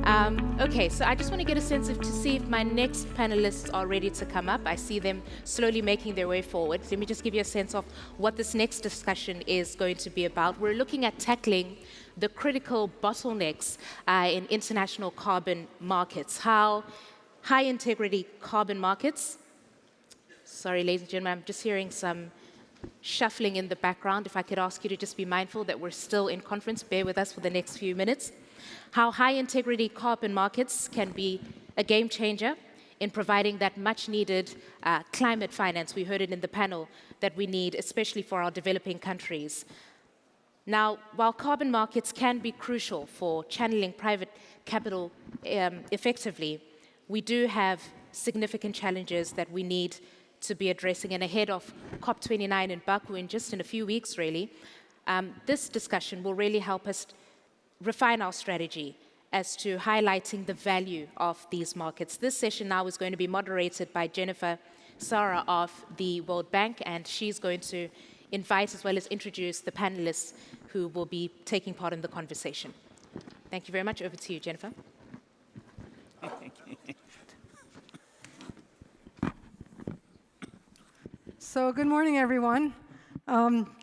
Okay, so I just want to get a sense to see if my next panelists are ready to come up. I see them slowly making their way forward. Let me just give you a sense of what this next discussion is going to be about. We're looking at tackling the critical bottlenecks in international carbon markets. How high-integrity carbon markets. Sorry, ladies and gentlemen, I'm just hearing some shuffling in the background. If I could ask you to just be mindful that we're still in conference, bear with us for the next few minutes. How high-integrity carbon markets can be a game changer in providing that much-needed climate finance. We heard it in the panel that we need, especially for our developing countries. Now, while carbon markets can be crucial for channeling private capital effectively, we do have significant challenges that we need to be addressing. And ahead of COP29 in Baku in just in a few weeks, really, this discussion will really help us refine our strategy as to highlighting the value of these markets. This session now is going to be moderated by Jennifer Sara of the World Bank, and she's going to invite as well as introduce the panelists who will be taking part in the conversation. Thank you very much. Over to you, Jennifer. So good morning, everyone.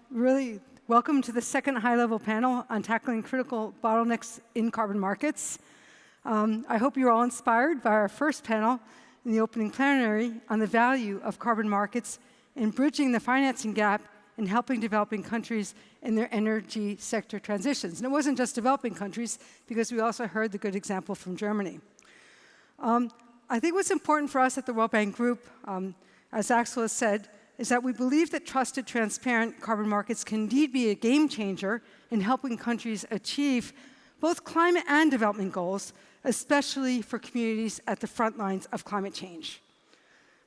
Really welcome to the second high-level panel on tackling critical bottlenecks in carbon markets. I hope you're all inspired by our first panel in the opening plenary on the value of carbon markets in bridging the financing gap and helping developing countries in their energy sector transitions. And it wasn't just developing countries, because we also heard the good example from Germany. I think what's important for us at the World Bank Group, as Axel has said, is that we believe that trusted, transparent carbon markets can indeed be a game changer in helping countries achieve both climate and development goals, especially for communities at the front lines of climate change.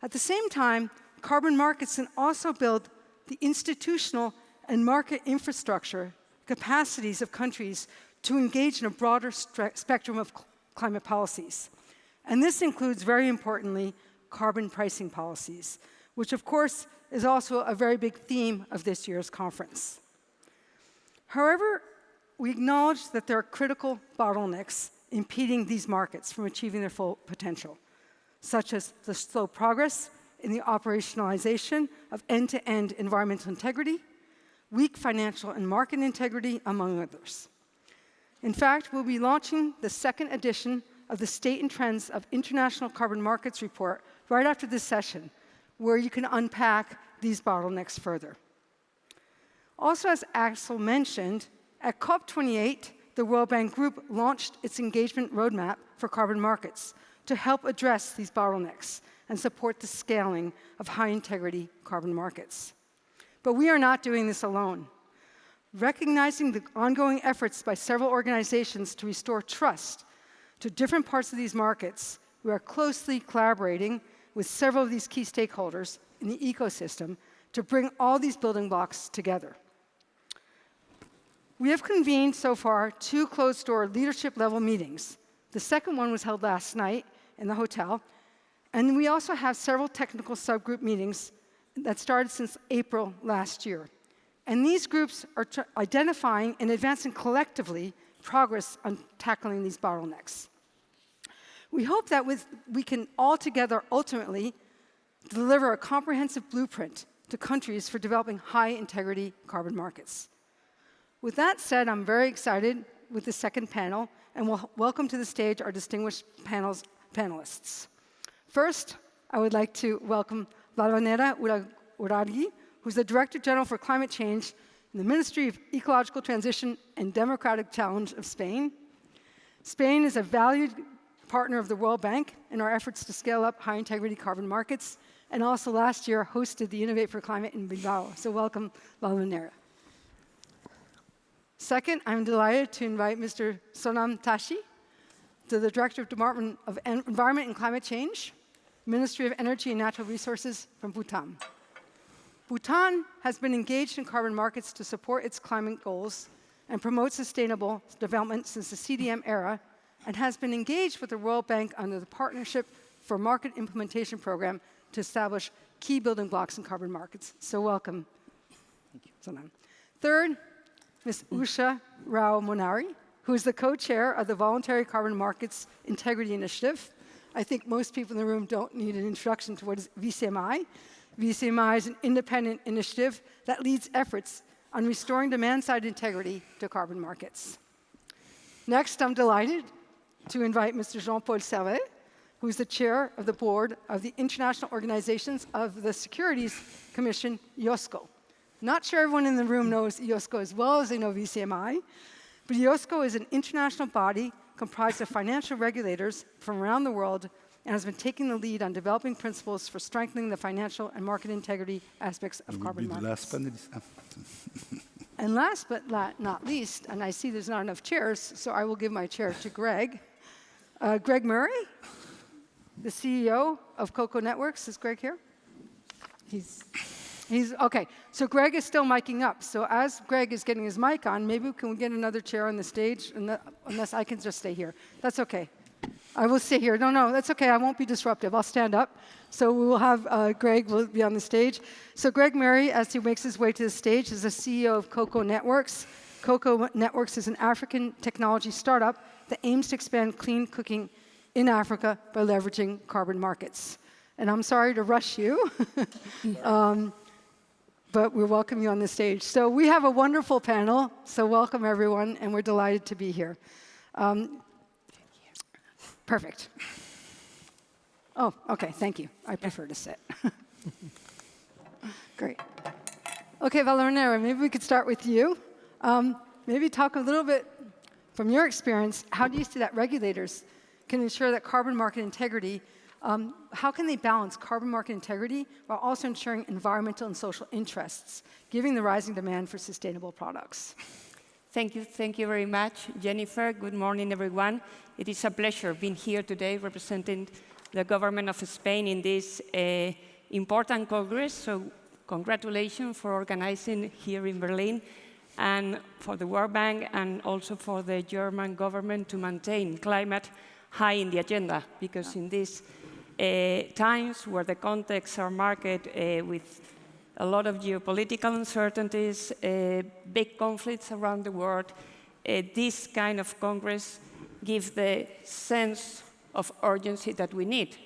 At the same time, carbon markets can also build the institutional and market infrastructure capacities of countries to engage in a broader spectrum of climate policies. And this includes, very importantly, carbon pricing policies, which of course is also a very big theme of this year's conference. However, we acknowledge that there are critical bottlenecks impeding these markets from achieving their full potential, such as the slow progress in the operationalization of end-to-end environmental integrity, weak financial and market integrity, among others. In fact, we'll be launching the second edition of the State and Trends of International Carbon Markets report right after this session, where you can unpack these bottlenecks further. Also, as Axel mentioned, at COP28, the World Bank Group launched its engagement roadmap for carbon markets to help address these bottlenecks and support the scaling of high-integrity carbon markets. But we are not doing this alone. Recognizing the ongoing efforts by several organizations to restore trust to different parts of these markets, we are closely collaborating with several of these key stakeholders in the ecosystem to bring all these building blocks together. We have convened so far 2 closed-door leadership-level meetings. The second one was held last night in the hotel. And we also have several technical subgroup meetings that started since April last year. And these groups are identifying and advancing collectively progress on tackling these bottlenecks. We hope that we can all together ultimately deliver a comprehensive blueprint to countries for developing high-integrity carbon markets. With that said, I'm very excited with the second panel, and we'll welcome to the stage our distinguished panelists. First, I would like to welcome Valvanera Urargui, who's the Director General for Climate Change in the Ministry of Ecological Transition and Democratic Challenge of Spain. Spain is a valued partner of the World Bank in our efforts to scale up high-integrity carbon markets, and also last year hosted the Innovate for Climate in Bilbao. So welcome, Valvanera. Second, I'm delighted to invite Mr. Sonam Tashi, the Director of Department of Environment and Climate Change, Ministry of Energy and Natural Resources from Bhutan. Bhutan has been engaged in carbon markets to support its climate goals and promote sustainable development since the CDM era, and has been engaged with the World Bank under the Partnership for Market Implementation Program to establish key building blocks in carbon markets. So welcome. Thank you. Third, Ms. Usha Rao Monari, who is the co-chair of the Voluntary Carbon Markets Integrity Initiative. I think most people in the room don't need an introduction to what is VCMI. VCMI is an independent initiative that leads efforts on restoring demand-side integrity to carbon markets. Next, I'm delighted to invite Mr. Jean-Paul Servet, who is the chair of the board of the International Organizations of the Securities Commission, IOSCO. Not sure everyone in the room knows IOSCO as well as they know VCMI, but IOSCO is an international body comprised of financial regulators from around the world and has been taking the lead on developing principles for strengthening the financial and market integrity aspects of carbon markets. And last but not least, and I see there's not enough chairs, so I will give my chair to Greg. Greg Murray, the CEO of Cocoa Networks. Is Greg here? He's okay. So Greg is still miking up. So as Greg is getting his mic on, maybe we can get another chair on the stage, unless I can just stay here. That's okay. I will stay here. No, that's okay. I won't be disruptive. I'll stand up. So we will have Greg will be on the stage. So Greg Murray, as he makes his way to the stage, is the CEO of Cocoa Networks. Cocoa Networks is an African technology startup that aims to expand clean cooking in Africa by leveraging carbon markets. And I'm sorry to rush you, but we welcome you on the stage. So we have a wonderful panel, so welcome everyone, and we're delighted to be here. Perfect. Oh, okay, thank you. I prefer to sit. Great. Okay, Valerinera, maybe we could start with you. Maybe talk a little bit from your experience, how do you see that regulators can ensure that carbon market integrity, how can they balance carbon market integrity while also ensuring environmental and social interests, given the rising demand for sustainable products? Thank you very much, Jennifer. Good morning, everyone. It is a pleasure being here today representing the government of Spain in this important Congress. So congratulations for organizing here in Berlin, and for the World Bank, and also for the German government to maintain climate high in the agenda, because in these times where the contexts are marked with a lot of geopolitical uncertainties, big conflicts around the world, this kind of Congress gives the sense of urgency that we need,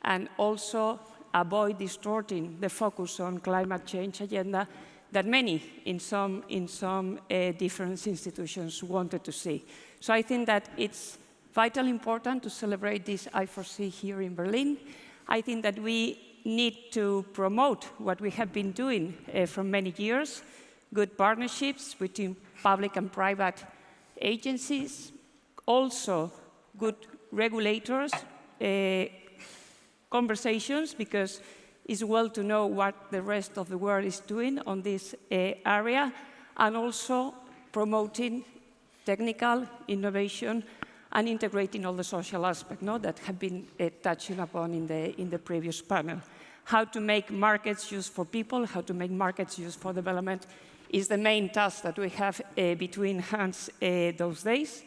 and also avoid distorting the focus on climate change agenda that many in some different institutions wanted to see. So I think that it's vitally important to celebrate this I4C here in Berlin. I think that we need to promote what we have been doing for many years, good partnerships between public and private agencies, also good regulators, conversations, because it's well to know what the rest of the world is doing on this area, and also promoting technical innovation and integrating all the social aspects that have been touching upon in the previous panel. How to make markets used for people, how to make markets used for development is the main task that we have between hands those days.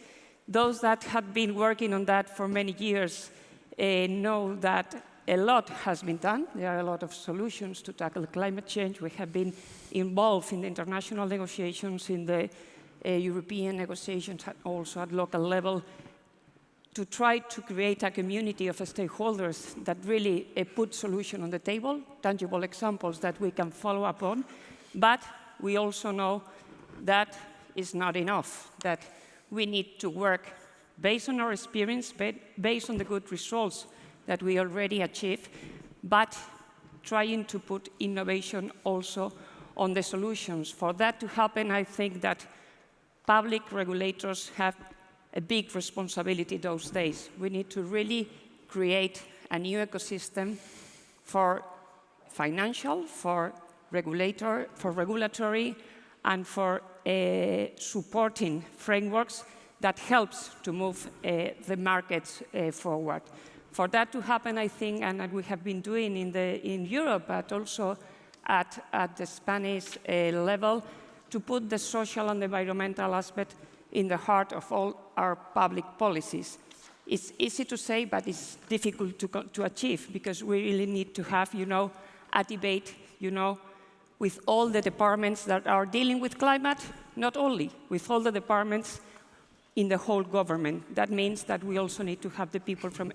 Those that have been working on that for many years know that a lot has been done. There are a lot of solutions to tackle climate change. We have been involved in the international negotiations, in the European negotiations, also at local level, to try to create a community of stakeholders that really put solutions on the table, tangible examples that we can follow up on. But we also know that is not enough, that we need to work based on our experience, based on the good results that we already achieved, but trying to put innovation also on the solutions. For that to happen, I think that public regulators have a big responsibility those days. We need to really create a new ecosystem for financial, for regulatory, and for supporting frameworks that helps to move the markets forward. For that to happen, I think, and we have been doing in Europe, but also at the Spanish level, to put the social and environmental aspect in the heart of all our public policies. It's easy to say, but it's difficult to achieve, because we really need to have, a debate, with all the departments that are dealing with climate, not only with all the departments in the whole government. That means that we also need to have the people from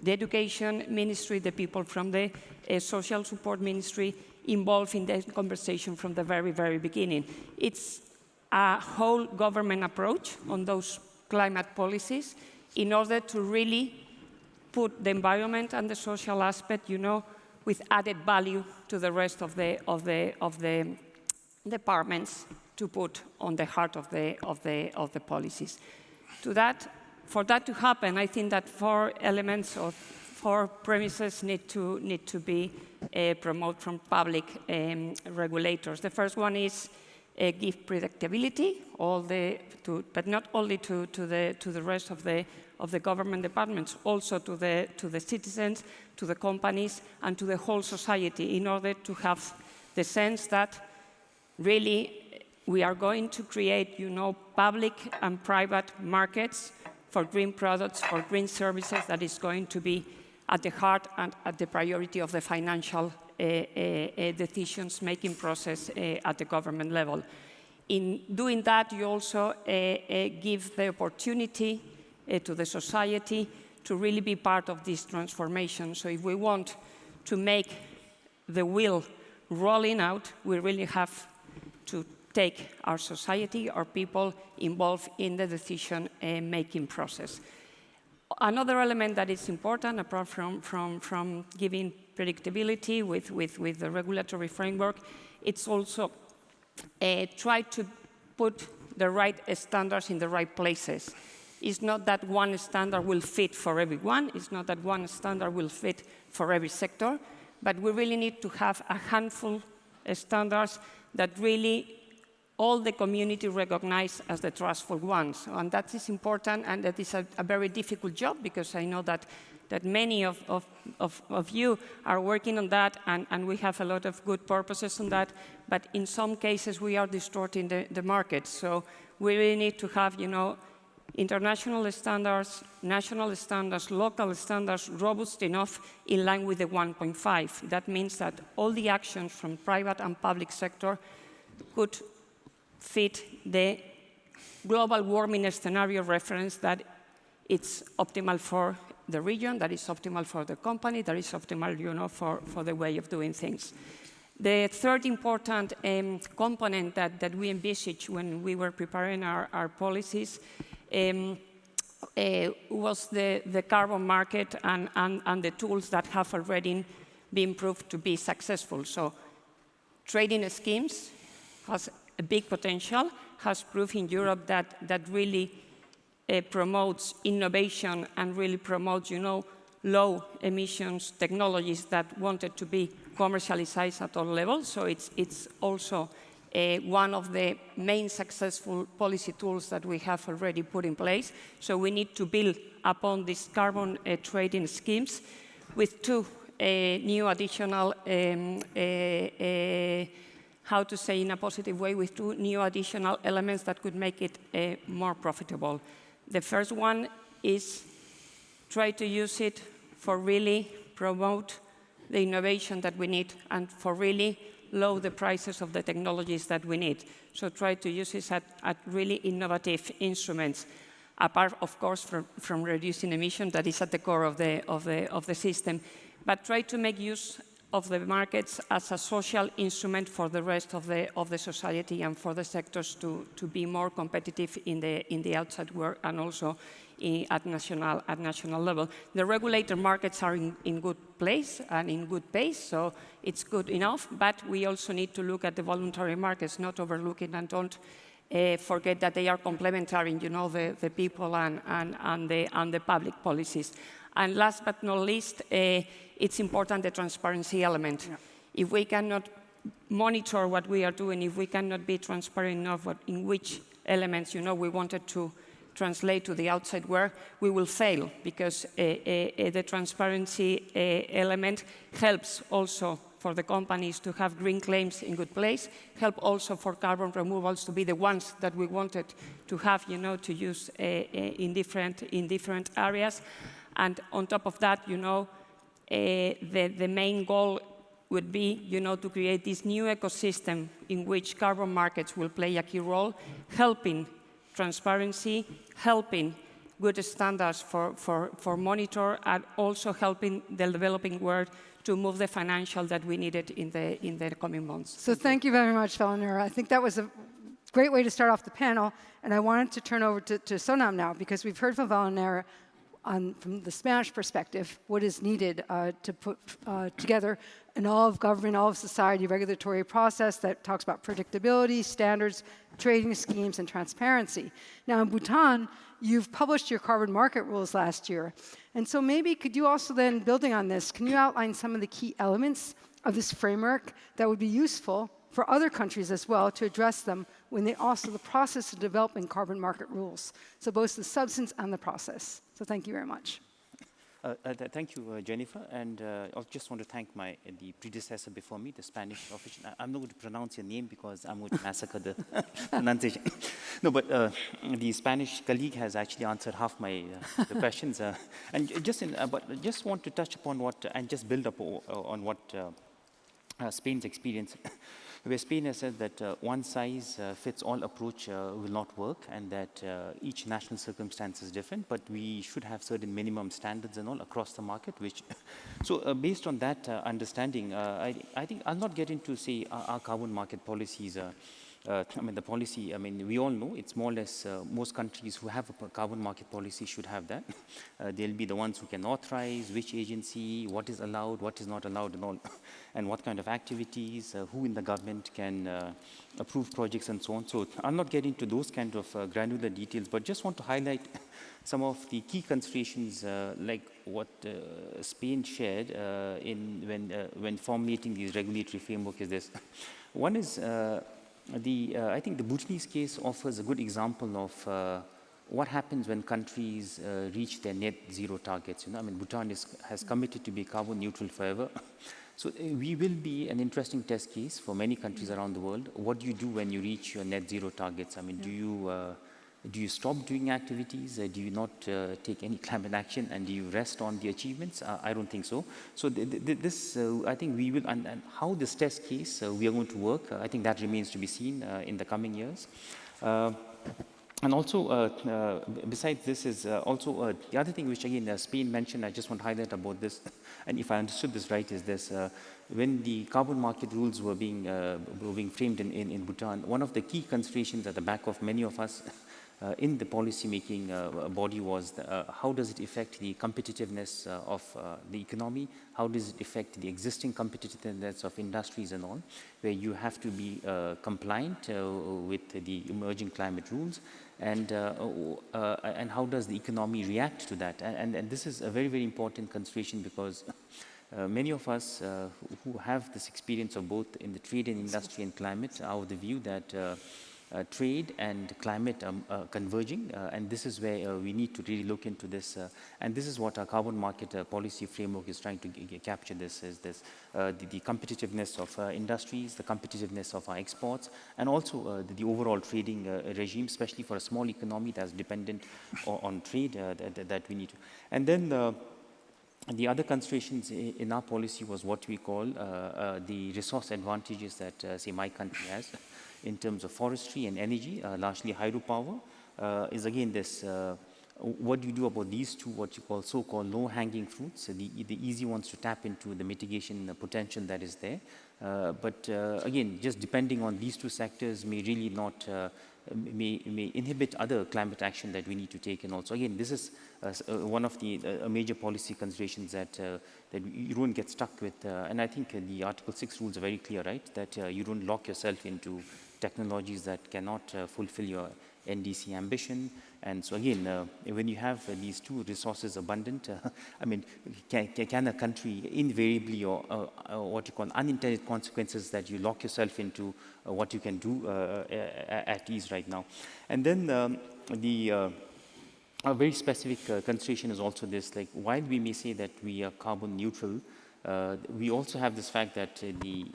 the education ministry, the people from the social support ministry involved in the conversation from the very, very beginning. It's a whole government approach on those climate policies in order to really put the environment and the social aspect, with added value to the rest of the departments to put on the heart of the policies. For that to happen, I think that 4 elements or 4 premises need to be promoted from public regulators. The first one is give predictability, but not only to the rest of the government departments, also to the citizens, to the companies, and to the whole society, in order to have the sense that really we are going to create, public and private markets for green products, for green services that is going to be at the heart and at the priority of the financial decisions-making process at the government level. In doing that, you also give the opportunity to the society to really be part of this transformation. So if we want to make the wheel rolling out, we really have to take our society, our people involved in the decision-making process. Another element that is important, apart from giving predictability with the regulatory framework, it's also try to put the right standards in the right places. It's not that one standard will fit for everyone. It's not that one standard will fit for every sector. But we really need to have a handful of standards that really all the community recognize as the trustful ones. And that is important, and that is a very difficult job, because I know that many of you are working on that, and we have a lot of good purposes on that, but in some cases we are distorting the market. So we really need to have, international standards, national standards, local standards, robust enough in line with the 1.5. That means that all the actions from private and public sector could fit the global warming scenario reference that it's optimal for the region, that is optimal for the company, that is optimal, for the way of doing things. The third important component that we envisaged when we were preparing our policies was the carbon market and the tools that have already been proved to be successful. So trading schemes has a big potential, has proved in Europe that really promotes innovation and really promotes, low emissions technologies that wanted to be commercialized at all levels. So it's also one of the main successful policy tools that we have already put in place. So we need to build upon these carbon trading schemes with 2 new additional, how to say in a positive way, with 2 new additional elements that could make it more profitable. The first one is try to use it for really promote the innovation that we need and for really lower the prices of the technologies that we need. So try to use it at really innovative instruments, apart, of course, from reducing emissions, that is at the core of the system. But try to make use of the markets as a social instrument for the rest of the society and for the sectors to be more competitive in the outside world and also at national level. The regulator markets are in good place and in good pace, so it's good enough, but we also need to look at the voluntary markets, not overlooking and don't forget that they are complementary, the people and the public policies. And last but not least, it's important, the transparency element. Yeah. If we cannot monitor what we are doing, if we cannot be transparent enough in which elements, we wanted to translate to the outside world, we will fail, because the transparency element helps also for the companies to have green claims in good place, help also for carbon removals to be the ones that we wanted to have, to use in different areas. And on top of that, the main goal would be, to create this new ecosystem in which carbon markets will play a key role, helping transparency, helping good standards for monitor, and also helping the developing world to move the financial that we needed in the coming months. So thank you very much, Valenera. I think that was a great way to start off the panel, and I wanted to turn over to Sonam now, because we've heard from Valenera from the Spanish perspective what is needed to put together an all-of-government, all-of-society regulatory process that talks about predictability, standards, trading schemes, and transparency. Now, in Bhutan, you've published your carbon market rules last year. And so maybe could you also then, building on this, can you outline some of the key elements of this framework that would be useful for other countries as well to address them when they also the process of developing carbon market rules? So both the substance and the process. So thank you very much. Thank you, Jennifer, and I just want to thank the predecessor before me, the Spanish official. I'm not going to pronounce your name because I'm going to massacre the pronunciation. No, but the Spanish colleague has actually answered half my the questions, and just want to touch upon what and just build up on what Spain's experience. Where Spain has said that one size fits all approach will not work, and that each national circumstance is different, but we should have certain minimum standards and all across the market. So based on that understanding, I think I'll not get into, say, our carbon market policies. The policy, we all know it's more or less most countries who have a carbon market policy should have that. They'll be the ones who can authorize which agency, what is allowed, what is not allowed and all, and what kind of activities, who in the government can approve projects and so on. So I'll not get into those kind of granular details, but just want to highlight some of the key considerations like what Spain shared when formulating these regulatory framework is this. One is I think the Bhutanese case offers a good example of what happens when countries reach their net zero targets. Bhutan has committed to be carbon neutral forever. So we will be an interesting test case for many countries around the world. What do you do when you reach your net zero targets? Do you stop doing activities? Do you not take any climate action? And do you rest on the achievements? I don't think so. So this, I think we will, and how this test case we are going to work, I think that remains to be seen in the coming years. And also, besides this is also the other thing which again Spain mentioned, I just want to highlight about this, and if I understood this right, is this, when the carbon market rules were being framed in Bhutan, one of the key considerations at the back of many of us in the policy-making body was how does it affect the competitiveness of the economy? How does it affect the existing competitiveness of industries and all, where you have to be compliant with the emerging climate rules, and how does the economy react to that? And this is a very, very important consideration because many of us who have this experience of both in the trade and industry and climate are of the view that trade and climate are converging, and this is where we need to really look into this, and this is what our carbon market policy framework is trying to capture. This is the competitiveness of industries, the competitiveness of our exports, and also the overall trading regime, especially for a small economy that's dependent on trade that we need to. And then the other considerations in our policy was what we call the resource advantages that, say, my country has in terms of forestry and energy, largely hydropower, is again this, what do you do about these two, what you call so-called low-hanging fruits, the easy ones to tap into the mitigation potential that is there. But again, just depending on these two sectors may really not, may inhibit other climate action that we need to take. And also, again, this is one of the major policy considerations that you don't get stuck with. And I think the Article 6 rules are very clear, right? That you don't lock yourself into technologies that cannot fulfill your NDC ambition. And so again, when you have these two resources abundant, can a country invariably, or what you call unintended consequences, that you lock yourself into what you can do at ease right now. And then a very specific consideration is also this, like, while we may say that we are carbon neutral, we also have this fact that the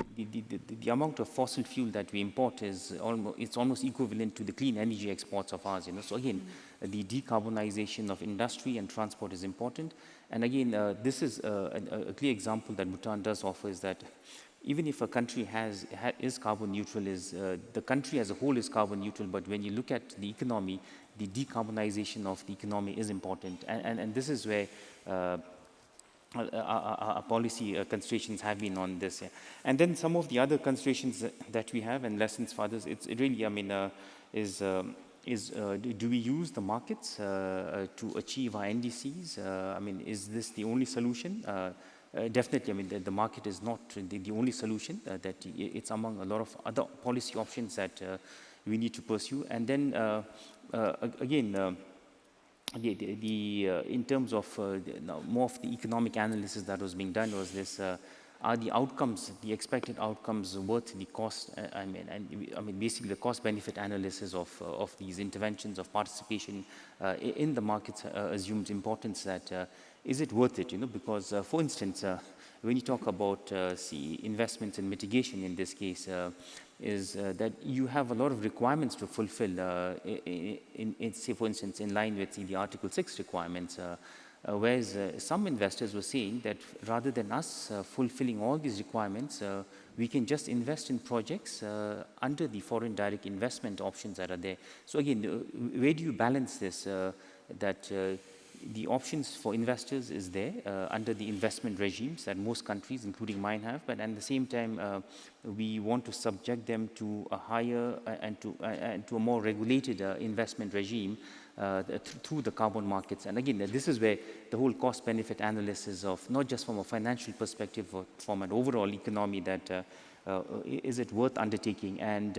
amount of fossil fuel that we import is almost equivalent to the clean energy exports of ours. So again, the decarbonization of industry and transport is important. And again, this is a clear example that Bhutan does offer, is that even if a country is carbon neutral, the country as a whole is carbon neutral, but when you look at the economy, the decarbonization of the economy is important. And this is where our policy considerations have been on this. Yeah. And then some of the other considerations that we have and lessons for others, it really, I mean, do we use the markets to achieve our NDCs? I mean, is this the only solution? Definitely, I mean, the market is not the only solution, that it's among a lot of other policy options that we need to pursue. And then, again, in terms of more of the economic analysis that was being done was this, are the outcomes, the expected outcomes worth the cost? I mean, basically the cost-benefit analysis of these interventions, of participation in the markets assumes importance that is it worth it, because for instance, when you talk about investments in mitigation in this case, is that you have a lot of requirements to fulfill, say for instance, in line with the Article 6 requirements, whereas some investors were saying that rather than us fulfilling all these requirements, we can just invest in projects under the foreign direct investment options that are there. So again, where do you balance this, that the options for investors is there under the investment regimes that most countries, including mine, have, but at the same time, we want to subject them to a higher and to a more regulated investment regime through the carbon markets. And again, this is where the whole cost-benefit analysis of not just from a financial perspective, but from an overall economy, that is it worth undertaking? And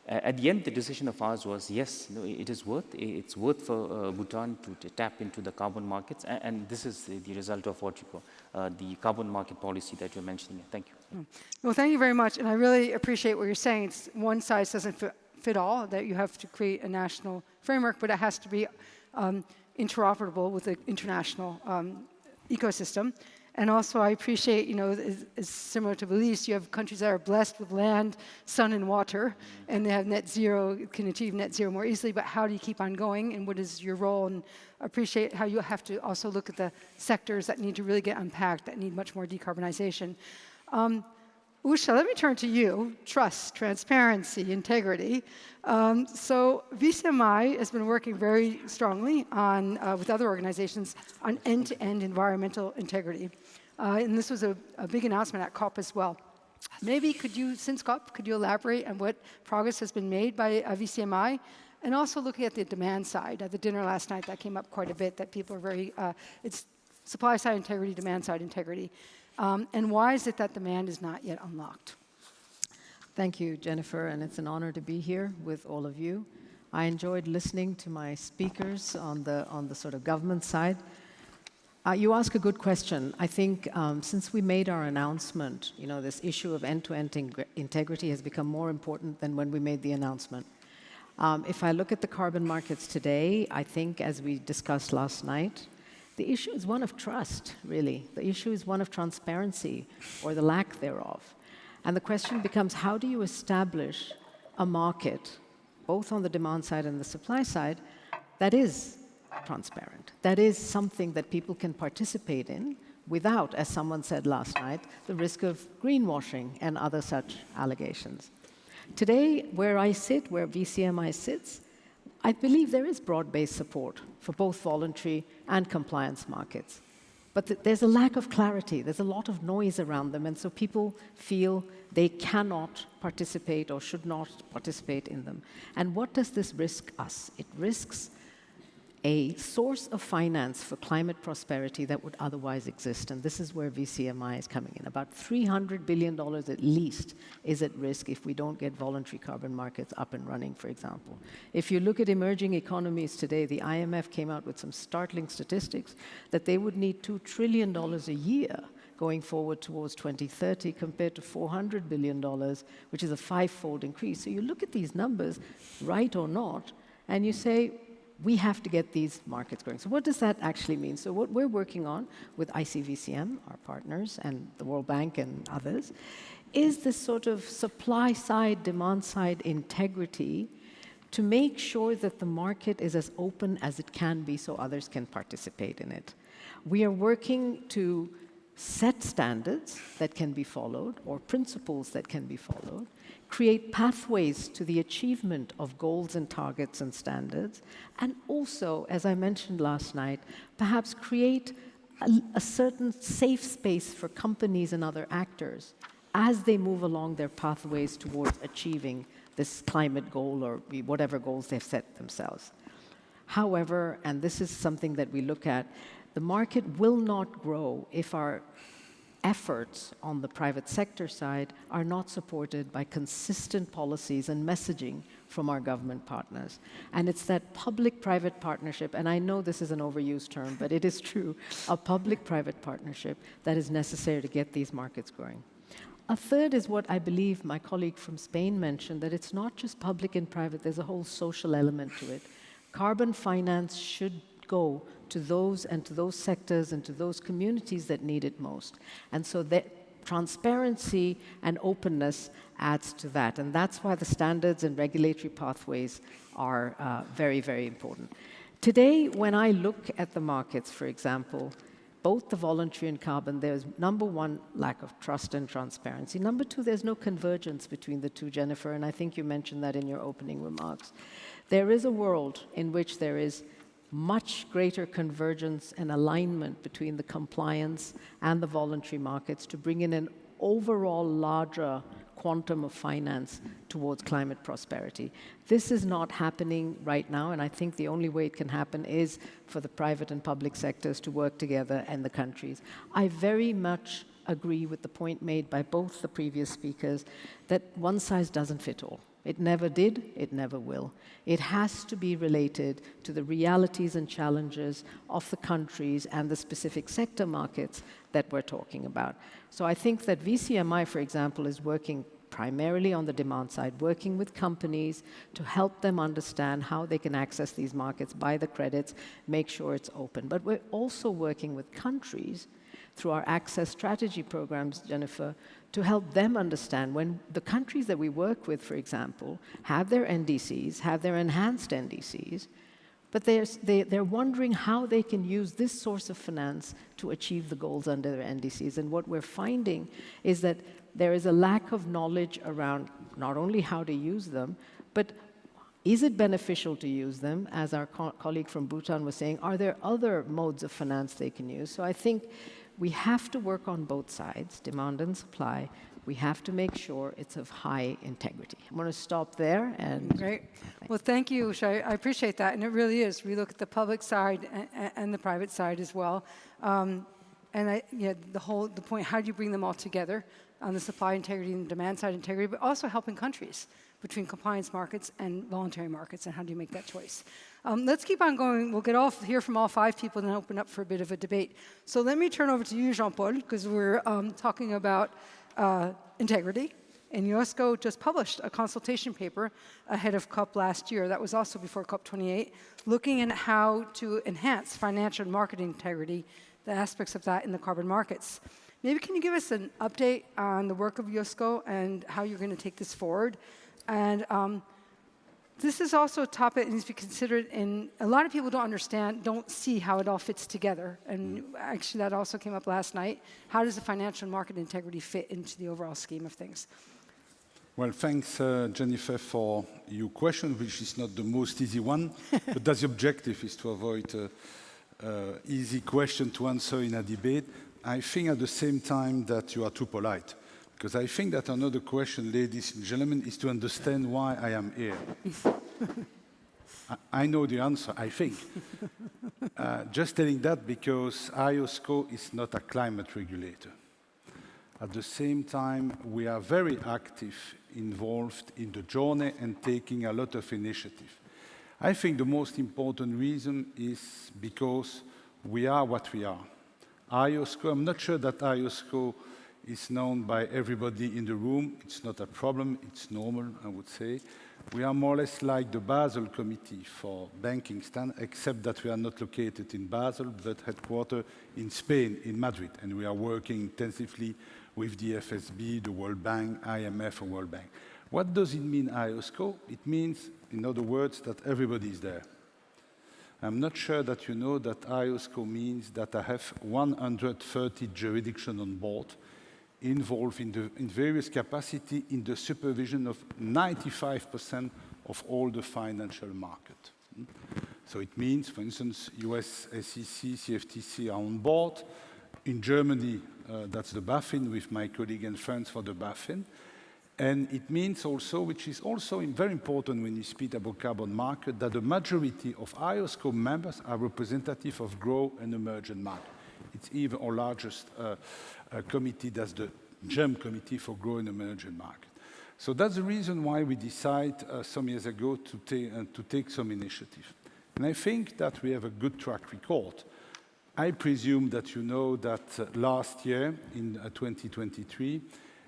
at the end, the decision of ours was, yes, it is worth. It's worth for Bhutan to tap into the carbon markets, and this is the result of what you call the carbon market policy that you're mentioning. Thank you. Well, thank you very much, and I really appreciate what you're saying. It's one size doesn't fit all, that you have to create a national framework, but it has to be interoperable with the international ecosystem. And also, I appreciate, it's similar to Belize, you have countries that are blessed with land, sun, and water, and they have net zero, can achieve net zero more easily, but how do you keep on going, and what is your role? And I appreciate how you have to also look at the sectors that need to really get unpacked, that need much more decarbonization. Usha, let me turn to you. Trust, transparency, integrity. So VCMI has been working very strongly on, with other organizations on end-to-end environmental integrity. And this was a big announcement at COP as well. Maybe since COP, could you elaborate on what progress has been made by VCMI? And also looking at the demand side. At the dinner last night, that came up quite a bit, that people are very, it's supply side integrity, demand side integrity. And why is it that demand is not yet unlocked? Thank you, Jennifer, and it's an honor to be here with all of you. I enjoyed listening to my speakers on the sort of government side. You ask a good question. I think since we made our announcement, this issue of end-to-end integrity has become more important than when we made the announcement. If I look at the carbon markets today, I think, as we discussed last night, the issue is one of trust, really. The issue is one of transparency, or the lack thereof. And the question becomes, how do you establish a market, both on the demand side and the supply side, that is transparent, that is something that people can participate in without, as someone said last night, the risk of greenwashing and other such allegations. Today, where I sit, where VCMI sits, I believe there is broad-based support for both voluntary and compliance markets. But there's a lack of clarity. There's a lot of noise around them, and so people feel they cannot participate or should not participate in them. And what does this risk us? It risks a source of finance for climate prosperity that would otherwise exist, and this is where VCMI is coming in. About $300 billion at least is at risk if we don't get voluntary carbon markets up and running, for example. If you look at emerging economies today, the IMF came out with some startling statistics that they would need $2 trillion a year going forward towards 2030 compared to $400 billion, which is a 5-fold increase. So you look at these numbers, right or not, and you say, we have to get these markets going. So what does that actually mean? So what we're working on with ICVCM, our partners, and the World Bank and others, is this sort of supply side, demand side integrity to make sure that the market is as open as it can be so others can participate in it. We are working to set standards that can be followed or principles that can be followed, create pathways to the achievement of goals and targets and standards, and also, as I mentioned last night, perhaps create a certain safe space for companies and other actors as they move along their pathways towards achieving this climate goal or whatever goals they've set themselves. However, and this is something that we look at, the market will not grow if our efforts on the private sector side are not supported by consistent policies and messaging from our government partners. And it's that public-private partnership, and I know this is an overused term, but it is true, a public-private partnership that is necessary to get these markets growing. A third is what I believe my colleague from Spain mentioned, that it's not just public and private, there's a whole social element to it. Carbon finance should go to those sectors and to those communities that need it most. And so that transparency and openness adds to that. And that's why the standards and regulatory pathways are very, very important. Today, when I look at the markets, for example, both the voluntary and carbon, there's number one, lack of trust and transparency. Number two, there's no convergence between the two, Jennifer, and I think you mentioned that in your opening remarks. There is a world in which there is much greater convergence and alignment between the compliance and the voluntary markets to bring in an overall larger quantum of finance towards climate prosperity. This is not happening right now, and I think the only way it can happen is for the private and public sectors to work together and the countries. I very much agree with the point made by both the previous speakers that one size doesn't fit all. It never did, it never will. It has to be related to the realities and challenges of the countries and the specific sector markets that we're talking about. So I think that VCMI, for example, is working primarily on the demand side, working with companies to help them understand how they can access these markets, buy the credits, make sure it's open. But we're also working with countries through our access strategy programs, Jennifer, to help them understand when the countries that we work with, for example, have their NDCs, have their enhanced NDCs, but they're wondering how they can use this source of finance to achieve the goals under their NDCs. And what we're finding is that there is a lack of knowledge around not only how to use them, but is it beneficial to use them? As our colleague from Bhutan was saying, are there other modes of finance they can use? So I think we have to work on both sides, demand and supply. We have to make sure it's of high integrity. I'm going to stop there. And great. Well, thank you, Usha. I appreciate that. And it really is. We look at the public side and the private side as well. And the point, how do you bring them all together on the supply integrity and demand side integrity, but also helping countries between compliance markets and voluntary markets, and how do you make that choice? Let's keep on going. We'll hear from all five people and then open up for a bit of a debate. So let me turn over to you, Jean-Paul, because we're talking about integrity. And UNESCO just published a consultation paper ahead of COP last year, that was also before COP28, looking at how to enhance financial and market integrity, the aspects of that in the carbon markets. Maybe can you give us an update on the work of UNESCO and how you're going to take this forward? And this is also a topic that needs to be considered, and a lot of people don't see how it all fits together. And actually that also came up last night. How does the financial and market integrity fit into the overall scheme of things? Well, thanks, Jennifer, for your question, which is not the most easy one, but the objective is to avoid easy question to answer in a debate. I think at the same time that you are too polite, because I think that another question, ladies and gentlemen, is to understand why I am here. I know the answer, I think. Just telling that because IOSCO is not a climate regulator. At the same time, we are very active, involved in the journey and taking a lot of initiative. I think the most important reason is because we are what we are. IOSCO, I'm not sure that IOSCO is known by everybody in the room. It's not a problem, it's normal, I would say. We are more or less like the Basel Committee for banking standards, except that we are not located in Basel, but headquartered in Spain, in Madrid, and we are working intensively with the FSB, the World Bank, IMF, and World Bank. What does it mean, IOSCO? It means, in other words, that everybody is there. I'm not sure that you know that I4C means that I have 130 jurisdictions on board involved in various capacity in the supervision of 95% of all the financial market. So it means, for instance, US SEC, CFTC are on board. In Germany, that's the BaFin with my colleague and friends for the BaFin. And it means also, which is also very important when you speak about carbon market, that the majority of I4C members are representative of grow and emerging market. It's even our largest committee, that's the GEM committee for grow and emerging market. So that's the reason why we decided some years ago to take some initiative. And I think that we have a good track record. I presume that you know that last year, in 2023,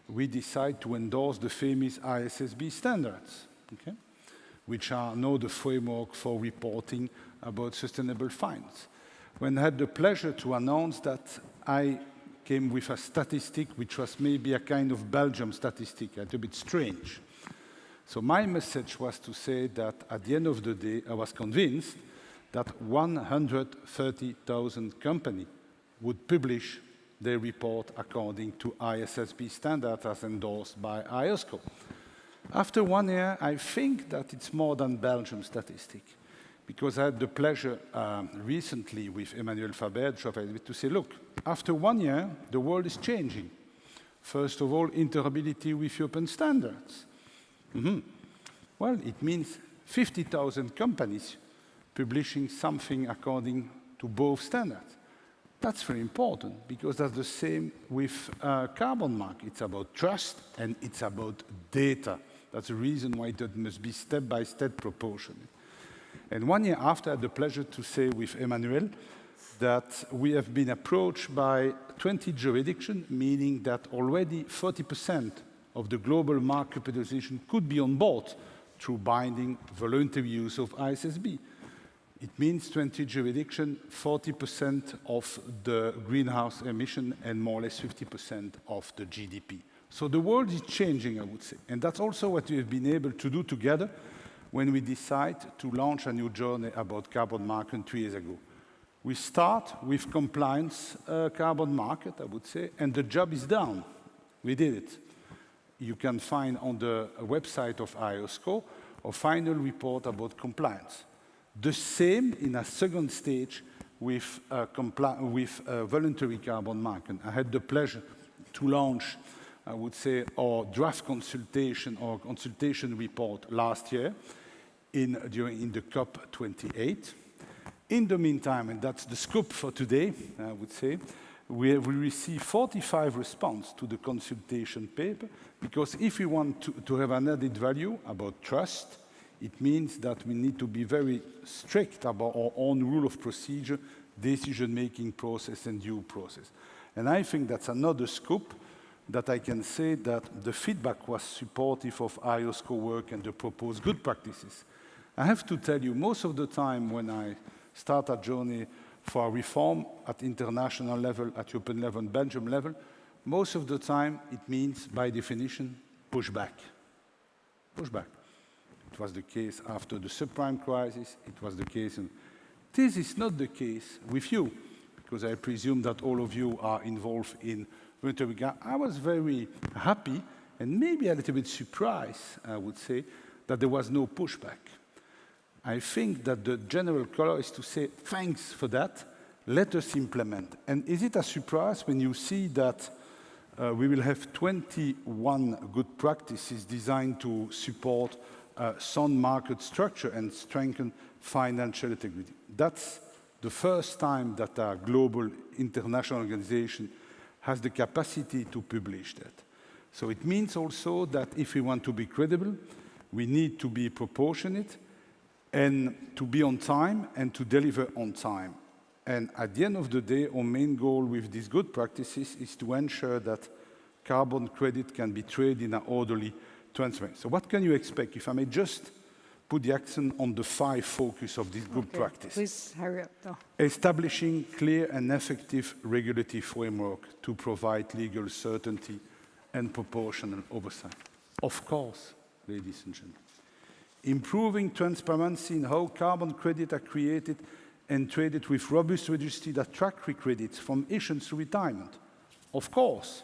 we decided to endorse the famous ISSB standards, okay, which are now the framework for reporting about sustainable finance. When I had the pleasure to announce that, I came with a statistic which was maybe a kind of Belgium statistic, a little bit strange. So my message was to say that at the end of the day, I was convinced that 130,000 companies would publish their report according to ISSB standards as endorsed by I4C. After 1 year, I think that it's more than Belgium statistic, because I had the pleasure recently with Emmanuel Faber to say, look, after 1 year, the world is changing. First of all, interoperability with European standards. Well, it means 50,000 companies publishing something according to both standards. That's very important, because that's the same with carbon market. It's about trust and it's about data. That's the reason why it must be step-by-step proportionate. And 1 year after, I had the pleasure to say with Emmanuel that we have been approached by 20 jurisdictions, meaning that already 40% of the global market capitalization could be on board through binding voluntary use of ISSB. It means 20 jurisdictions, 40% of the greenhouse emission, and more or less 50% of the GDP. So the world is changing, I would say. And that's also what we have been able to do together when we decide to launch a new journey about carbon market 3 years ago. We start with compliance carbon market, I would say, and the job is done. We did it. You can find on the website of I4C a final report about compliance. The same in a second stage with voluntary carbon market. I had the pleasure to launch, I would say, our draft consultation or consultation report last year in the COP28. In the meantime, and that's the scoop for today, I would say, we received 45 responses to the consultation paper, because if we want to have an added value about trust, it means that we need to be very strict about our own rule of procedure, decision-making process, and due process. And I think that's another scoop that I can say that the feedback was supportive of I4C work and the proposed good practices. I have to tell you, most of the time when I start a journey for reform at international level, at European level, and Belgium level, most of the time it means, by definition, pushback. Pushback. It was the case after the subprime crisis. It was the case. This is not the case with you, because I presume that all of you are involved in voluntary. I was very happy and maybe a little bit surprised, I would say, that there was no pushback. I think that the general color is to say, thanks for that, let us implement. And is it a surprise when you see that we will have 21 good practices designed to support sound market structure and strengthen financial integrity? That's the first time that a global international organization has the capacity to publish that. So it means also that if we want to be credible, we need to be proportionate and to be on time and to deliver on time. And at the end of the day, our main goal with these good practices is to ensure that carbon credit can be traded in an orderly, transparent. So what can you expect? If I may just put the accent on the 5 focus of this good practice. Please hurry up, though. Establishing clear and effective regulatory framework to provide legal certainty and proportional oversight. Of course, ladies and gentlemen. Improving transparency in how carbon credits are created and traded with robust registered tax-free credits from issuance to retirement. Of course,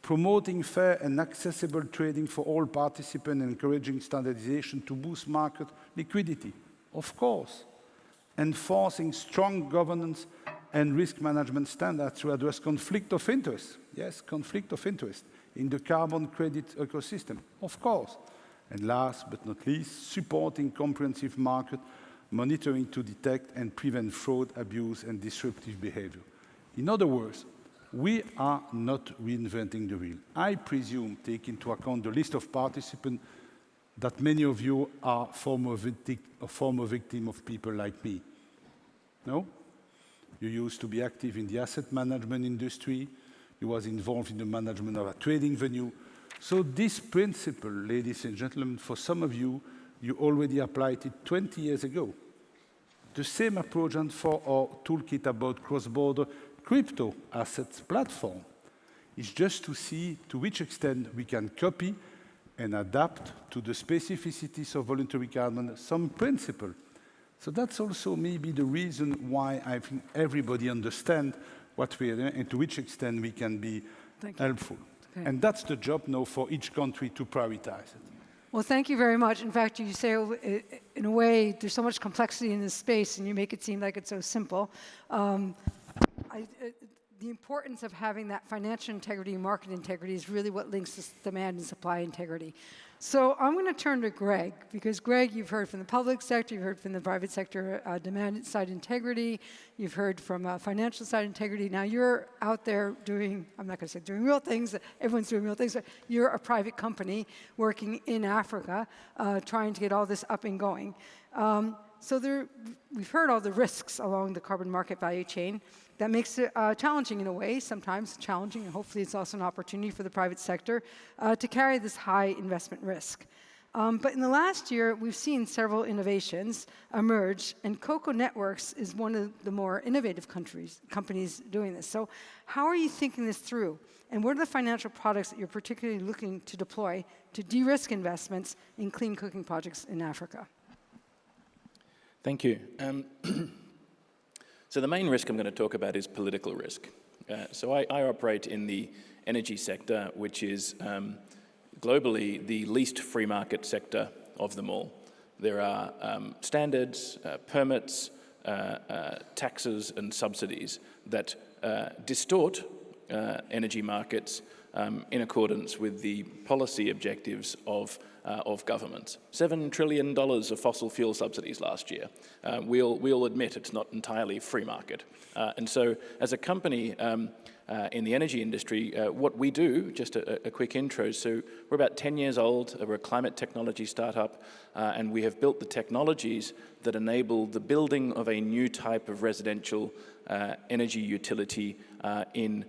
promoting fair and accessible trading for all participants and encouraging standardization to boost market liquidity. Of course, enforcing strong governance and risk management standards to address conflict of interest. Yes, conflict of interest in the carbon credit ecosystem. Of course. And last but not least, supporting comprehensive market monitoring to detect and prevent fraud, abuse, and disruptive behavior. In other words, we are not reinventing the wheel. I presume, take into account the list of participants, that many of you are former victim of people like me. No? You used to be active in the asset management industry. You was involved in the management of a trading venue. So this principle, ladies and gentlemen, for some of you, you already applied it 20 years ago. The same approach and for our toolkit about cross-border crypto assets platform is just to see to which extent we can copy and adapt to the specificities of voluntary carbon some principle. So that's also maybe the reason why I think everybody understands what we are doing and to which extent we can be helpful. Okay. And that's the job now for each country to prioritize it. Well, thank you very much. In fact, you say, in a way, there's so much complexity in this space, and you make it seem like it's so simple. The importance of having that financial integrity and market integrity is really what links this demand and supply integrity. So I'm going to turn to Greg, because Greg, you've heard from the public sector, you've heard from the private sector demand side integrity, you've heard from financial side integrity. Now you're out there doing, I'm not going to say doing real things, everyone's doing real things, but you're a private company working in Africa, trying to get all this up and going. So we've heard all the risks along the carbon market value chain. That makes it challenging in a way, sometimes challenging, and hopefully it's also an opportunity for the private sector to carry this high investment risk. But in the last year, we've seen several innovations emerge, and Cocoa Networks is one of the more innovative companies doing this. So how are you thinking this through? And what are the financial products that you're particularly looking to deploy to de-risk investments in clean cooking projects in Africa? Thank you. So the main risk I'm going to talk about is political risk. So I operate in the energy sector, which is globally the least free market sector of them all. There are standards, permits, taxes, and subsidies that distort energy markets in accordance with the policy objectives of governments. $7 trillion of fossil fuel subsidies last year. We'll admit it's not entirely free market. And so as a company in the energy industry, what we do, just a quick intro, so we're about 10 years old, we're a climate technology startup, and we have built the technologies that enable the building of a new type of residential energy utility in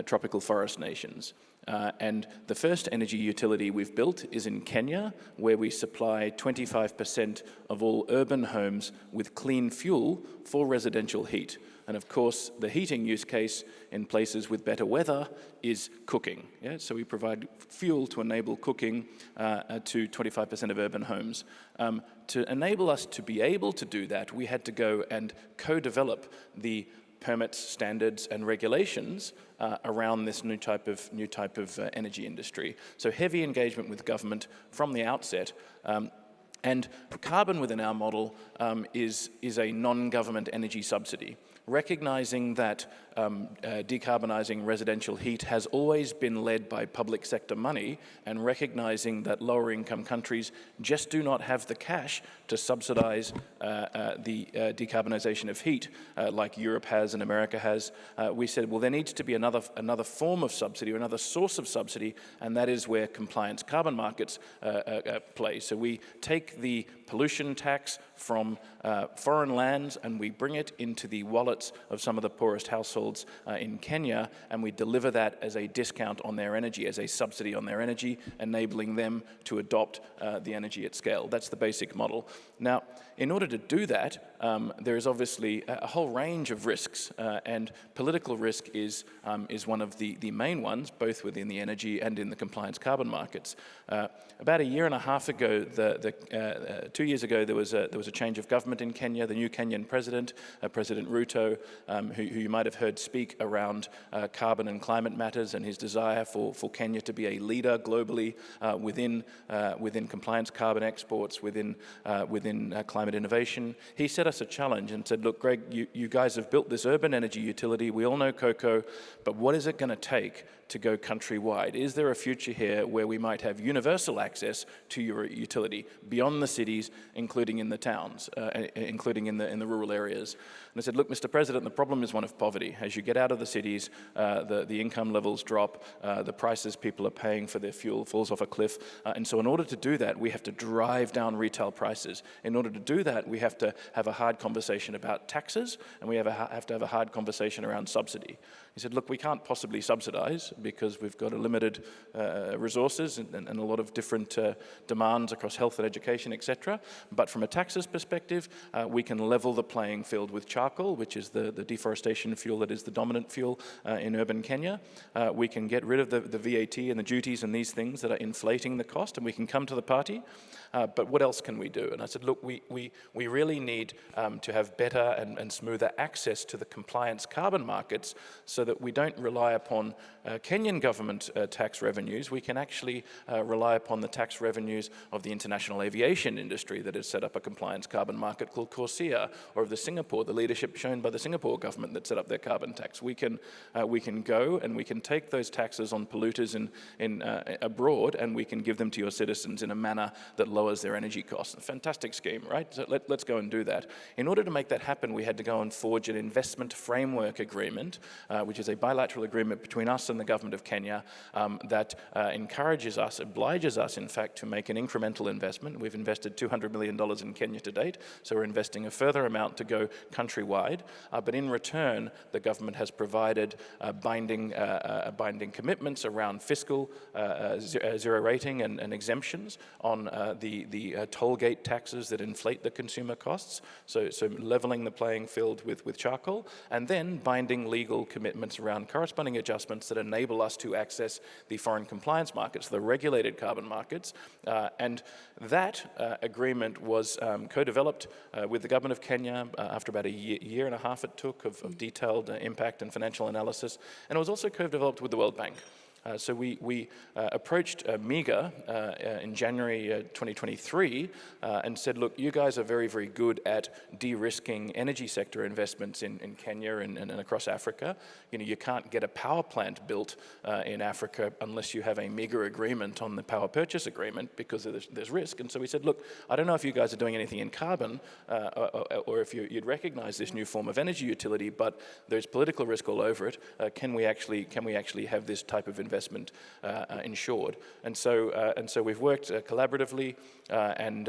tropical forest nations. And the first energy utility we've built is in Kenya, where we supply 25% of all urban homes with clean fuel for residential heat. And of course, the heating use case in places with better weather is cooking. Yeah? So we provide fuel to enable cooking to 25% of urban homes. To enable us to be able to do that, we had to go and co-develop the permits, standards, and regulations around this new type of energy industry. So heavy engagement with government from the outset. And carbon within our model is a non-government energy subsidy, recognizing that decarbonizing residential heat has always been led by public sector money, and recognizing that lower income countries just do not have the cash to subsidize the decarbonization of heat like Europe has and America has. We said, well, there needs to be another form of subsidy or another source of subsidy, and that is where compliance carbon markets play. So we take the pollution tax from foreign lands and we bring it into the wallets of some of the poorest households in Kenya, and we deliver that as a discount on their energy, as a subsidy on their energy, enabling them to adopt the energy at scale. That's the basic model. Now, in order to do that, there is obviously a whole range of risks, and political risk is one of the main ones, both within the energy and in the compliance carbon markets. About a year and a half ago, the 2 years ago, there was a change of government in Kenya. The new Kenyan president, President Ruto, who you might have heard speak around carbon and climate matters and his desire for Kenya to be a leader globally within compliance carbon exports, within climate innovation. He set us a challenge and said, look, Greg, you guys have built this urban energy utility. We all know cocoa, but what is it going to take to go countrywide? Is there a future here where we might have universal access to your utility beyond the cities, including in the towns, including in the rural areas? And I said, look, Mr. President, the problem is one of poverty. As you get out of the cities, the income levels drop, the prices people are paying for their fuel falls off a cliff. And so in order to do that, we have to drive down retail prices. In order to do that, we have to have a hard conversation about taxes, and we have to have a hard conversation around subsidy. He said, look, we can't possibly subsidize because we've got a limited resources and a lot of different demands across health and education, etc. But from a taxes perspective, we can level the playing field with charcoal, which is the deforestation fuel that is the dominant fuel in urban Kenya. We can get rid of the VAT and the duties and these things that are inflating the cost, and we can come to the party. But what else can we do? And I said, look, we really need to have better and smoother access to the compliance carbon markets so that we don't rely upon Kenyan government tax revenues. We can actually rely upon the tax revenues of the international aviation industry that has set up a compliance carbon market called CORSIA, or of the leadership shown by the Singapore government that set up their carbon tax. We can go and we can take those taxes on polluters in abroad, and we can give them to your citizens in a manner that lowers their energy costs. A fantastic scheme, right? So let's go and do that. In order to make that happen, we had to go and forge an investment framework agreement, which is a bilateral agreement between us and the government of Kenya that obliges us, in fact, to make an incremental investment. We've invested $200 million in Kenya to date, so we're investing a further amount to go countrywide. But in return, the government has provided binding commitments around fiscal zero rating and exemptions on the toll gate taxes that inflate the consumer costs, so leveling the playing field with charcoal, and then binding legal commitments around corresponding adjustments that enable us to access the foreign compliance markets, the regulated carbon markets. And that agreement was co-developed with the government of Kenya after about a year and a half it took of detailed impact and financial analysis, and it was also co-developed with the World Bank. So we approached MEGA in January 2023 and said, look, you guys are very, very good at de-risking energy sector investments in Kenya and across Africa. You know, you can't get a power plant built in Africa unless you have a MEGA agreement on the power purchase agreement because there's risk. And so we said, look, I don't know if you guys are doing anything in carbon or if you'd recognize this new form of energy utility, but there's political risk all over it. Can we actually have this type of investment insured? And so we've worked collaboratively, and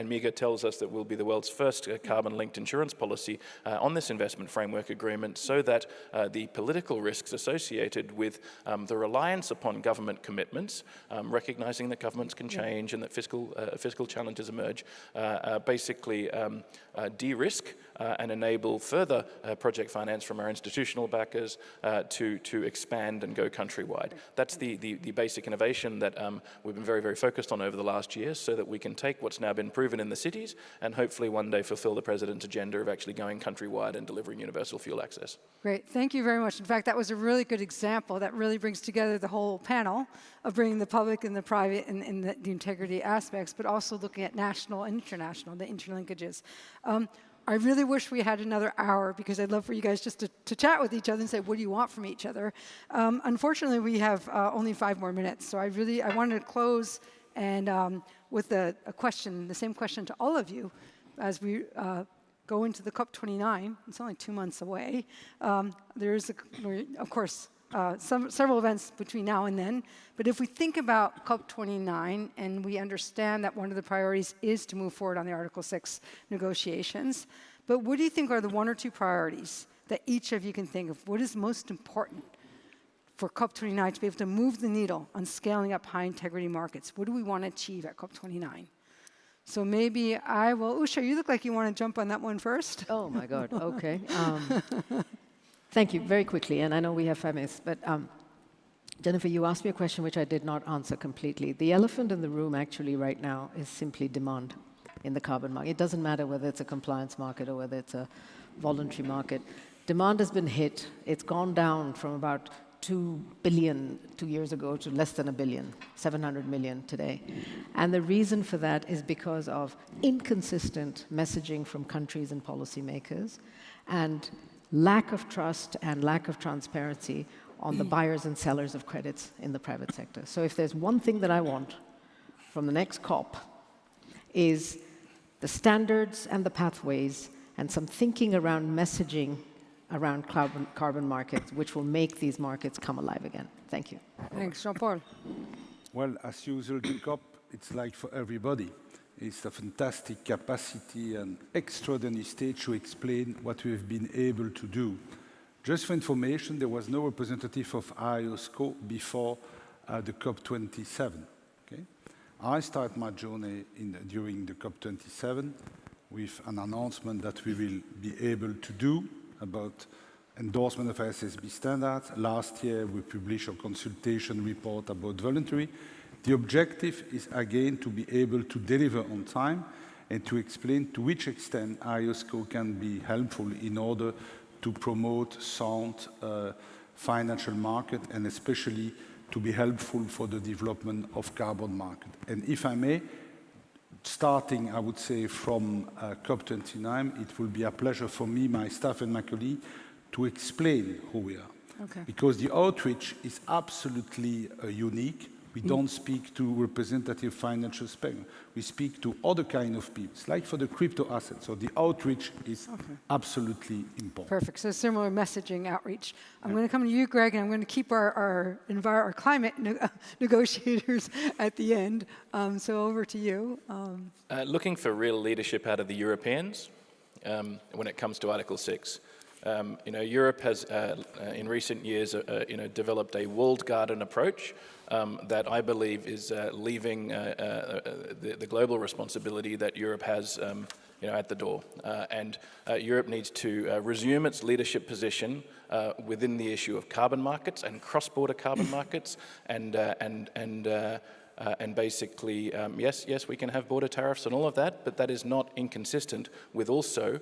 MEGA tells us that we'll be the world's first carbon-linked insurance policy on this investment framework agreement, so that the political risks associated with the reliance upon government commitments, recognizing that governments can change and that fiscal challenges emerge, basically de-risk and enable further project finance from our institutional backers to expand and go countrywide. That's the basic innovation that we've been very, very focused on over the last year, so that we can take what's now been proven in the cities and hopefully one day fulfill the President's agenda of actually going countrywide and delivering universal fuel access. Great, thank you very much. In fact, that was a really good example that really brings together the whole panel of bringing the public and the private and the integrity aspects, but also looking at national and international, the interlinkages. I really wish we had another hour, because I'd love for you guys just to chat with each other and say, what do you want from each other? Unfortunately, we have only 5 more minutes, so I wanted to close and with a question, the same question to all of you, as we go into the COP29. It's only 2 months away. There is, of course, several events between now and then, but if we think about COP29 and we understand that one of the priorities is to move forward on the Article 6 negotiations, but what do you think are the 1 or 2 priorities that each of you can think of? What is most important for COP29 to be able to move the needle on scaling up high integrity markets? What do we want to achieve at COP29? So maybe I will, Usha, you look like you want to jump on that one first. Oh my God, okay. Thank you, very quickly, and I know we have 5 minutes, but Jennifer, you asked me a question which I did not answer completely. The elephant in the room actually right now is simply demand. in the carbon market. It doesn't matter whether it's a compliance market or whether it's a voluntary market. Demand has been hit. It's gone down from about 2 billion 2 years ago to less than 1 billion, 700 million today. And the reason for that is because of inconsistent messaging from countries and policymakers and lack of trust and lack of transparency on the buyers and sellers of credits in the private sector. So if there's one thing that I want from the next COP is the standards and the pathways and some thinking around messaging around carbon markets, which will make these markets come alive again. Thank you. Thanks, Jean-Paul. Well, as usual, the COP, it's like for everybody. It's a fantastic capacity and extraordinary stage to explain what we've been able to do. Just for information, there was no representative of I4C before the COP27. Okay? I start my journey during the COP27 with an announcement that we will be able to do about endorsement of SSB standards. Last year, we published a consultation report about voluntary. The objective is, again, to be able to deliver on time and to explain to which extent I4C can be helpful in order to promote sound financial market and especially to be helpful for the development of carbon market. And if I may, starting, I would say, from COP29, it will be a pleasure for me, my staff and my colleagues to explain who we are. Okay. Because the outreach is absolutely unique. We don't speak to representative financial spectrum. We speak to other kind of people, like for the crypto assets. So the outreach is absolutely important. Perfect. So similar messaging outreach. I'm going to come to you, Greg, and I'm going to keep our climate negotiators at the end. So over to you. Looking for real leadership out of the Europeans when it comes to Article 6. Europe has, in recent years, developed a walled garden approach that I believe is leaving the global responsibility that Europe has, at the door. And Europe needs to resume its leadership position within the issue of carbon markets and cross-border carbon markets, and basically, yes, we can have border tariffs and all of that, but that is not inconsistent with also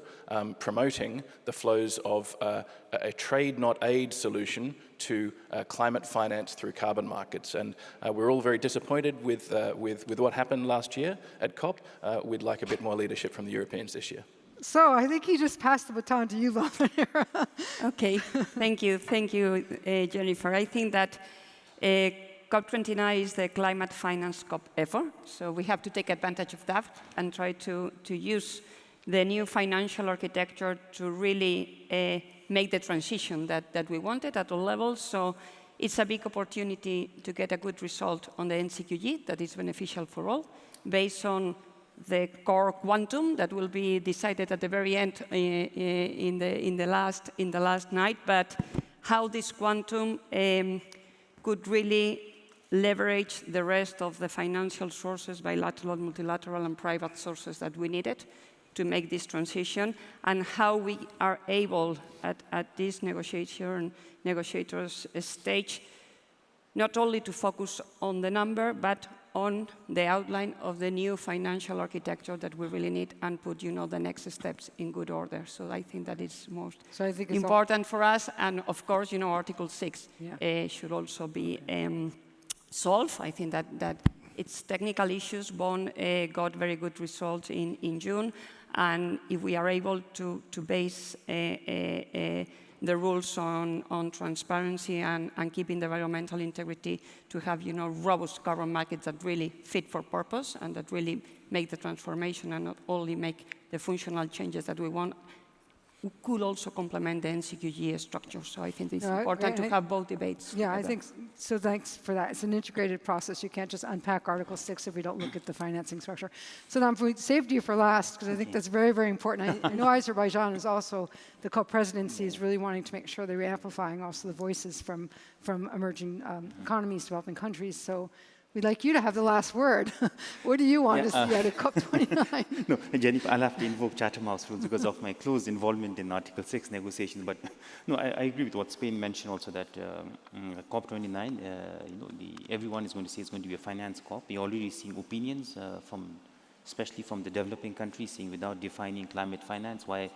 promoting the flows of a trade, not aid solution to climate finance through carbon markets. And we're all very disappointed with what happened last year at COP. We'd like a bit more leadership from the Europeans this year. So I think he just passed the baton to you, Lavanya. Okay, thank you, Jennifer. I think that COP29 is the climate finance COP ever, so we have to take advantage of that and try to use the new financial architecture to really make the transition that we wanted at all levels. So it's a big opportunity to get a good result on the NCQG that is beneficial for all, based on the core quantum that will be decided at the very end in the last night, but how this quantum could really leverage the rest of the financial sources, bilateral, multilateral, and private sources that we needed to make this transition, and how we are able at this negotiators stage not only to focus on the number, but on the outline of the new financial architecture that we really need and put, the next steps in good order. So I think that is most important for us. And of course, Article 6 should also be solved. I think that it's technical issues. Bonn got very good results in June. And if we are able to base the rules on transparency and keeping the environmental integrity to have, robust carbon markets that really fit for purpose and that really make the transformation and not only make the functional changes that we want, we could also complement the NCQG structure. So I think it's important to have both debates. Yeah, I think so. Thanks for that. It's an integrated process. You can't just unpack Article 6 if we don't look at the financing structure. So now we saved you for last because I think that's very, very important. I know Azerbaijan is also, the co-presidency is really wanting to make sure they're amplifying also the voices from emerging economies, developing countries. So we'd like you to have the last word. What do you want to see out of COP29? No, Jennifer, I'll have to invoke Chatham House rules because of my close involvement in Article 6 negotiations. But no, I agree with what Spain mentioned also, that COP29, everyone is going to say it's going to be a finance COP. We're already seeing opinions from especially from the developing countries, saying without defining climate finance, why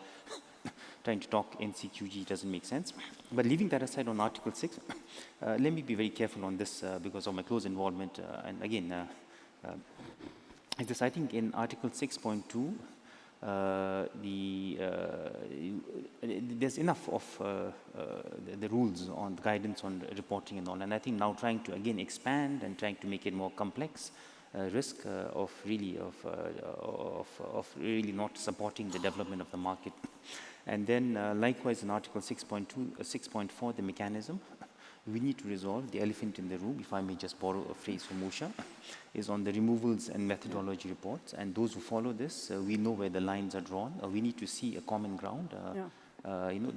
trying to talk NCQG doesn't make sense. But leaving that aside on Article 6, let me be very careful on this because of my close involvement. And again, I think in Article 6.2, there's enough of the rules on guidance on reporting and all, and I think now trying to again expand and trying to make it more complex, risk of really not supporting the development of the market. And then likewise in Article 6.2, 6.4, the mechanism. We need to resolve the elephant in the room, if I may just borrow a phrase from Usha, is on the removals and methodology reports. And those who follow this, we know where the lines are drawn. We need to see a common ground.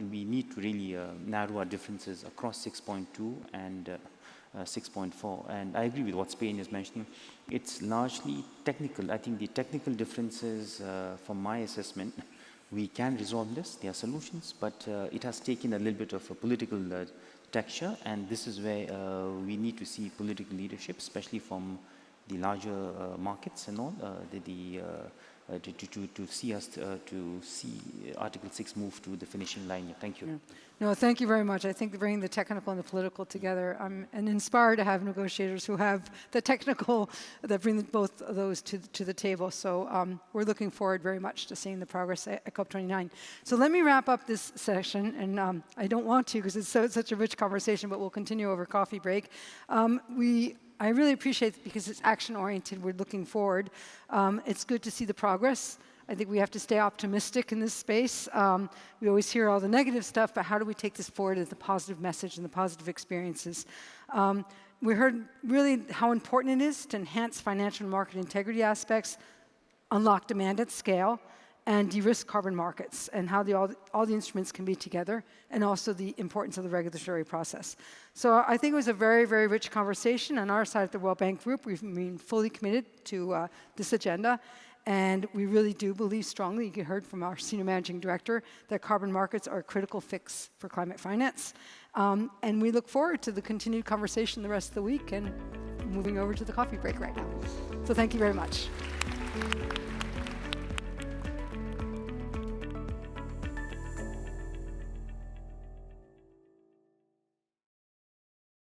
We need to really narrow our differences across 6.2 and 6.4. And I agree with what Spain is mentioning. It's largely technical. I think the technical differences, from my assessment, we can resolve this. There are solutions, but it has taken a little bit of a political texture, and this is where we need to see political leadership, especially from the larger markets and all, to see Article 6 move to the finishing line. Thank you. Yeah. No, thank you very much. I think bringing the technical and the political together, I'm inspired to have negotiators who have the technical that bring both of those to the table. So we're looking forward very much to seeing the progress at COP29. So let me wrap up this session, and I don't want to because it's such a rich conversation, but we'll continue over coffee break. I really appreciate it because it's action-oriented. We're looking forward. It's good to see the progress. I think we have to stay optimistic in this space. We always hear all the negative stuff, but how do we take this forward as the positive message and the positive experiences? We heard really how important it is to enhance financial and market integrity aspects, unlock demand at scale, and de-risk carbon markets, and how all the instruments can be together, and also the importance of the regulatory process. So I think it was a very, very rich conversation. On our side at the World Bank Group, we've been fully committed to this agenda, and we really do believe strongly, you heard from our Senior Managing Director, that carbon markets are a critical fix for climate finance. And we look forward to the continued conversation the rest of the week, and moving over to the coffee break right now. So thank you very much.